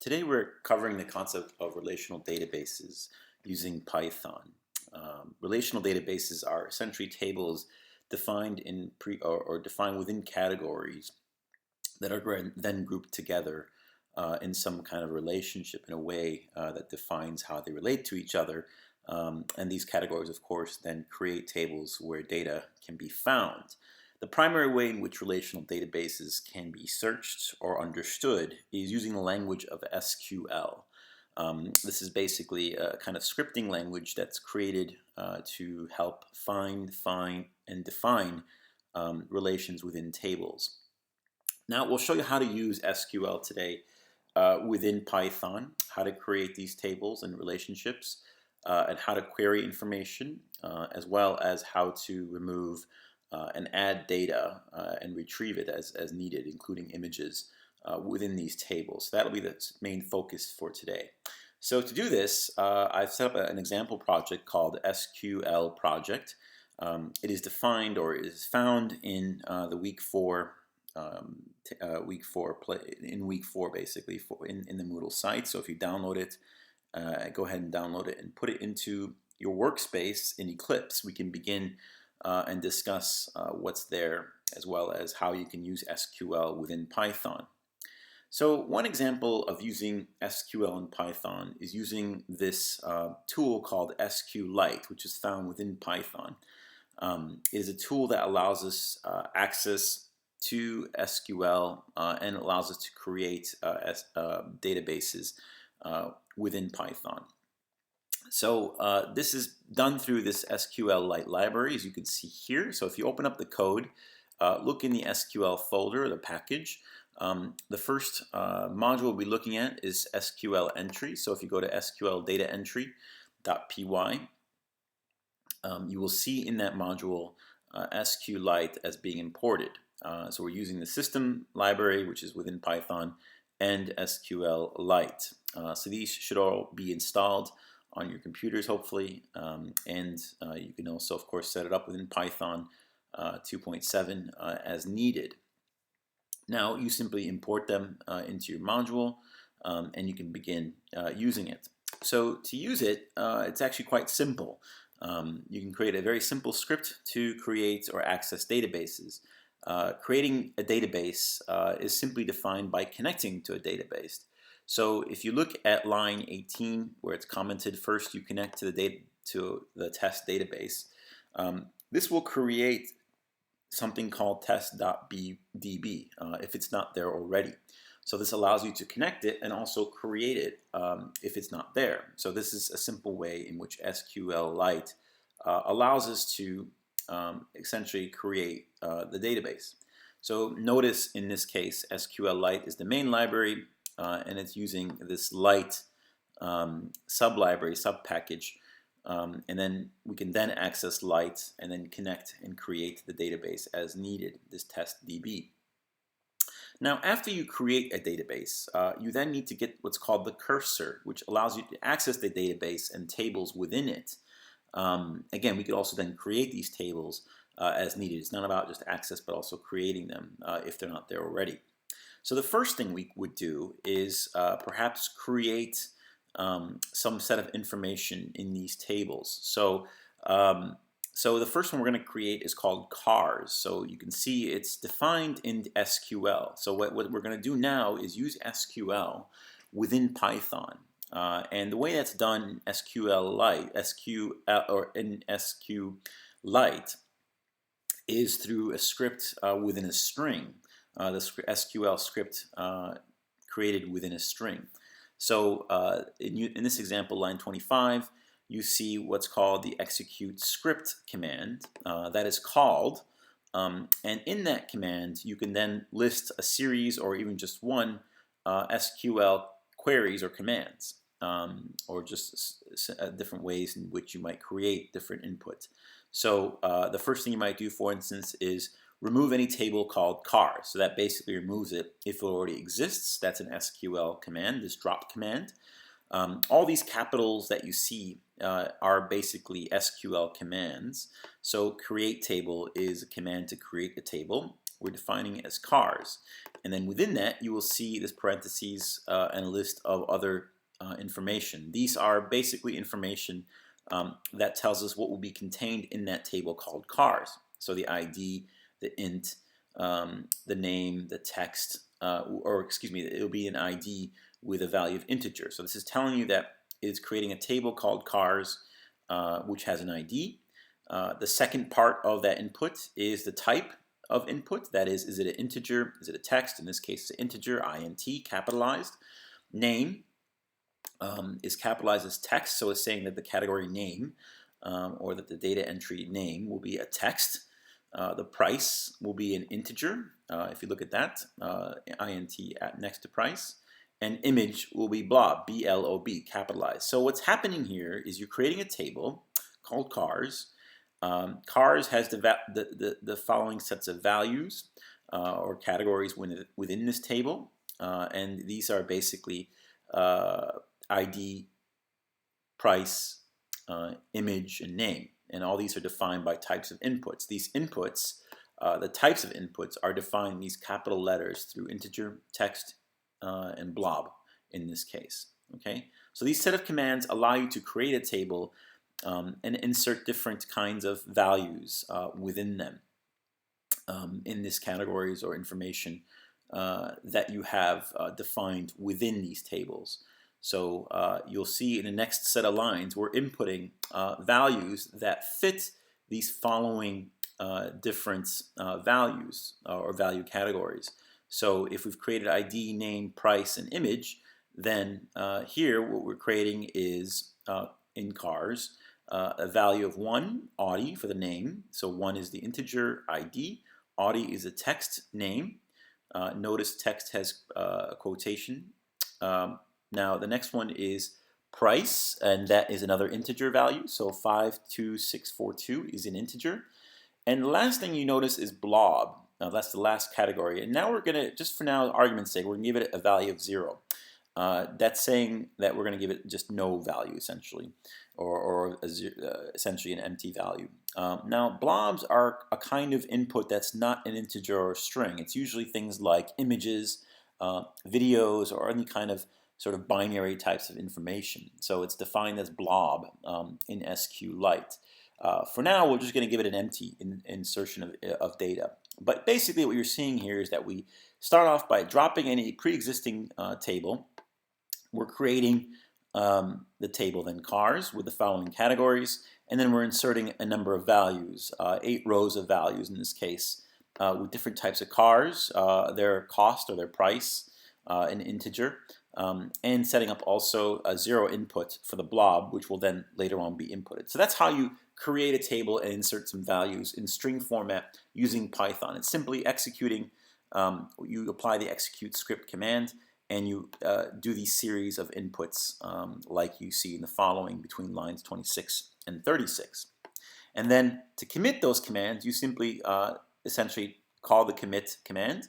Today we're covering the concept of relational databases using Python. Relational databases are essentially tables defined in or defined within categories that are then grouped together in some kind of relationship in a way that defines how they relate to each other. And these categories, of course, then create tables where data can be found. The primary way in which relational databases can be searched or understood is using the language of SQL. This is basically a kind of scripting language that's created to help find, and define relations within tables. Now, we'll show you how to use SQL today within Python, how to create these tables and relationships, and how to query information, as well as how to remove and add data and retrieve it as needed, including images within these tables. So that'll be the main focus for today. So to do this, I've set up an example project called SQL project. It is defined or is found in the week 4 week 4 basically in the Moodle site. So if you download it, go ahead and download it and put it into your workspace in Eclipse. We can begin and discuss what's there, as well as how you can use SQL within Python. So one example of using SQL in Python is using this tool called SQLite, which is found within Python. It is a tool that allows us access to SQL and allows us to create databases within Python. So this is done through this SQLite library, as you can see here. So if you open up the code, look in the SQL folder, the package. The first module we'll be looking at is SQL entry. So if you go to SQL data entry.py, you will see in that module SQLite as being imported. So we're using the system library, which is within Python, and SQLite. So these should all be installed on your computers, hopefully, and you can also, of course, set it up within Python 2.7 as needed. Now you simply import them into your module, and you can begin using it. So to use it, it's actually quite simple. You can create a very simple script to create or access databases. Creating a database is simply defined by connecting to a database. So if you look at line 18, where it's commented, first you connect to the test database. This will create something called test.db if it's not there already. So this allows you to connect it and also create it if it's not there. So this is a simple way in which SQLite allows us to essentially create the database. So notice in this case, SQLite is the main library, and it's using this Lite sub-library, sub-package, and then we can then access Lite and then connect and create the database as needed, this test.db. Now, after you create a database, you then need to get what's called the cursor, which allows you to access the database and tables within it. Again, we could also then create these tables as needed. It's not about just access, but also creating them if they're not there already. So the first thing we would do is perhaps create some set of information in these tables. So the first one we're going to create is called cars. So you can see it's defined in SQL. So what we're going to do now is use SQL within Python. And the way that's done in SQLite is through a script within a string. The SQL script created within a string. So in this example, line 25, you see what's called the execute script command that is called. And in that command, you can then list a series or even just one SQL queries or commands, or just different ways in which you might create different inputs. So the first thing you might do, for instance, is remove any table called cars. So that basically removes it if it already exists. That's an SQL command, this drop command. All these capitals that you see are basically SQL commands. So create table is a command to create a table. We're defining it as cars. And then within that, you will see this parentheses and a list of other information. These are basically information that tells us what will be contained in that table called cars. So the ID, the int, the name, the text, or excuse me, it'll be an ID with a value of integer. So this is telling you that it's creating a table called cars, which has an ID. The second part of that input is the type of input. That is it an integer? Is it a text? In this case, it's an integer, int, capitalized. Name is capitalized as text, so it's saying that the category name or that the data entry name will be a text. The price will be an integer, if you look at that, int next to price. And image will be blob, B-L-O-B, capitalized. So what's happening here is you're creating a table called cars. Cars has the following sets of values or categories within this table, and these are basically ID, price, image, and name. And all these are defined by types of inputs. These inputs, the types of inputs, are defined in these capital letters through integer, text, and blob in this case. Okay, so these set of commands allow you to create a table and insert different kinds of values within them in these categories or information that you have defined within these tables. So you'll see in the next set of lines we're inputting values that fit these following different values or value categories. So if we've created ID, name, price, and image, then here what we're creating is in cars a value of 1, Audi, for the name. So 1 is the integer ID. Audi is a text name. Notice text has a quotation. Now the next one is price, and that is another integer value. So 52642 is an integer. And the last thing you notice is blob. Now that's the last category. And now we're going to, just for now, argument's sake, we're going to give it a value of 0. That's saying that we're going to give it just no value, essentially, or essentially an empty value. Now, blobs are a kind of input that's not an integer or a string. It's usually things like images, videos, or any kind of sort of binary types of information. So it's defined as blob in SQLite. For now, we're just going to give it an empty insertion of data. But basically what you're seeing here is that we start off by dropping any pre-existing table. We're creating the table then cars with the following categories, and then we're inserting a number of values, 8 rows of values in this case, with different types of cars, their cost or their price, an integer, and setting up also a 0 input for the blob, which will then later on be inputted. So that's how you create a table and insert some values in string format using Python. It's simply executing, you apply the execute script command, and you do these series of inputs like you see in the following between lines 26 and 36. And then to commit those commands, you simply essentially call the commit command.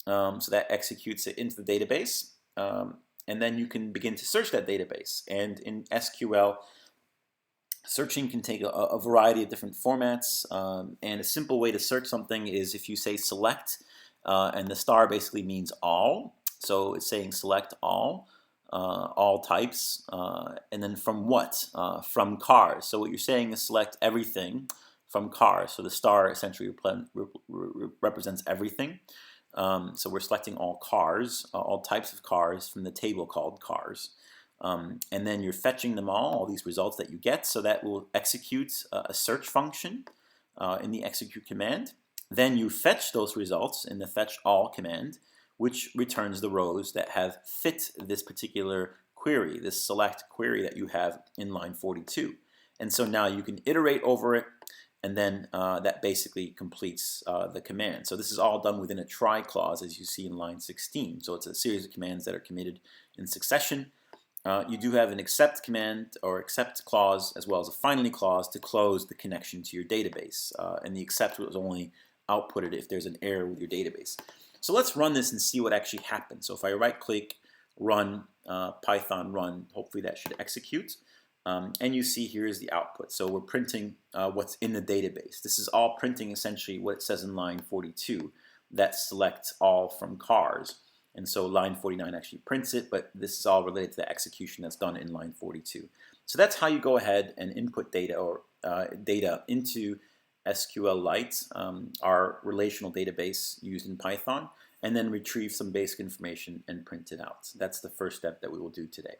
So that executes it into the database. And then you can begin to search that database. And in SQL, searching can take a variety of different formats. And a simple way to search something is if you say select, and the star basically means all. So it's saying select all types, and then from what? From cars. So what you're saying is select everything from cars. So the star essentially represents everything. So we're selecting all cars, all types of cars from the table called cars. And then you're fetching them all these results that you get. So that will execute a search function in the execute command. Then you fetch those results in the fetch all command, which returns the rows that have fit this particular query, this select query that you have in line 42. And so now you can iterate over it, and then that basically completes the command. So this is all done within a try clause, as you see in line 16. So it's a series of commands that are committed in succession. You do have an accept command or accept clause, as well as a finally clause to close the connection to your database. And the accept was only outputted if there's an error with your database. So let's run this and see what actually happens. So if I right-click, run, Python run, hopefully that should execute. And you see here is the output. So we're printing what's in the database. This is all printing essentially what it says in line 42, that selects all from cars. And so line 49 actually prints it, but this is all related to the execution that's done in line 42. So that's how you go ahead and input data or data into SQLite, our relational database used in Python, and then retrieve some basic information and print it out. That's the first step that we will do today.